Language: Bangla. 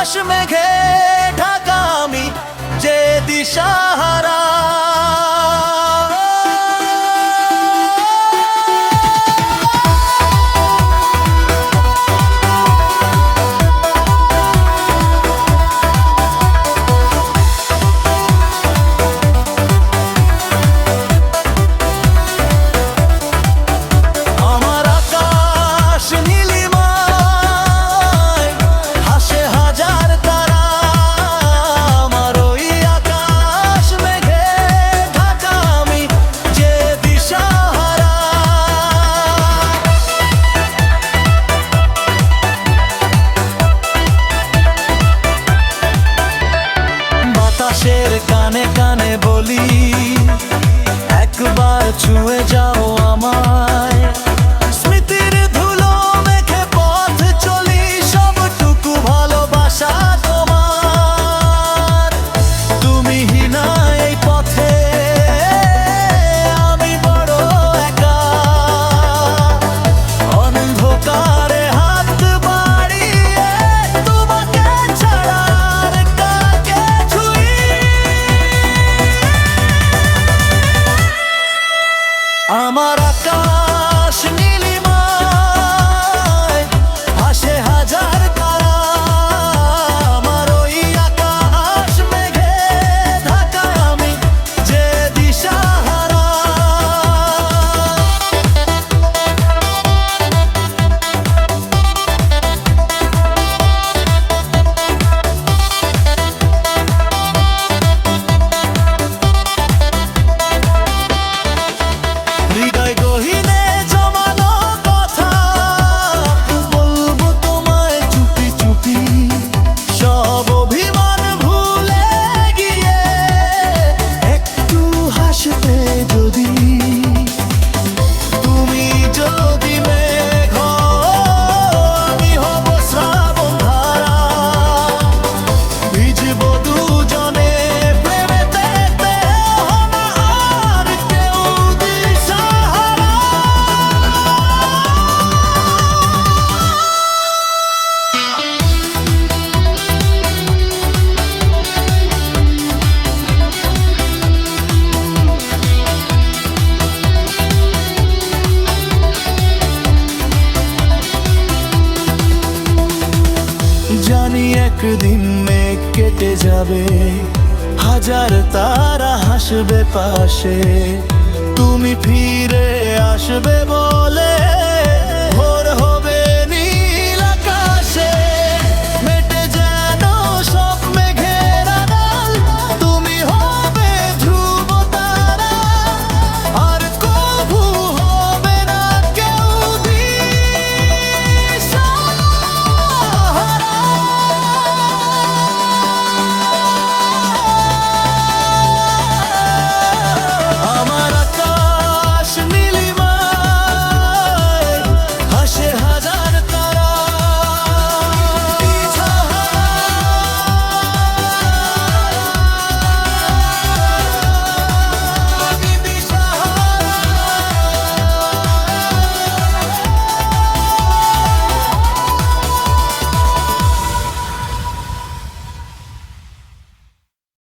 আকাশ মেঘে ঢাকা আমি যে দিশাহারা। কানে কানে বলি একবার ছুঁয়ে যাও আমায়, স্মৃতির ধুলো মেখে পথ চলি সবটুকু ভালোবাসা তোমার। তুমি হিনা এই পথে আমি বড় একা, অন্ধকারে হাত বাড়িয়ে তোমাকে ছাড়া আর কাকে ছুঁই। আমার আকাশ নীলিমায় ভাসে হাজার তারা, আমার ওই আকাশ মেঘে ঢাকা আমি যে দিশাহারা। হৃদয় গহীনে জমানো কথা বলবো তোমায় চুপি চুপি, সব অভিমান ভুলে গিয়ে একটু হাসতে যদি। তুমি যদি মেঘ আমি হব শ্রাবণ ধারা, ভিজবো দুজনে প্রেমেতে না আর কেউ দিশাহারা। জানি একদিন মেঘ কেটে যাবে, হাজার তারা হাসবে পাশে, তুমি ফিরে আসবে বলে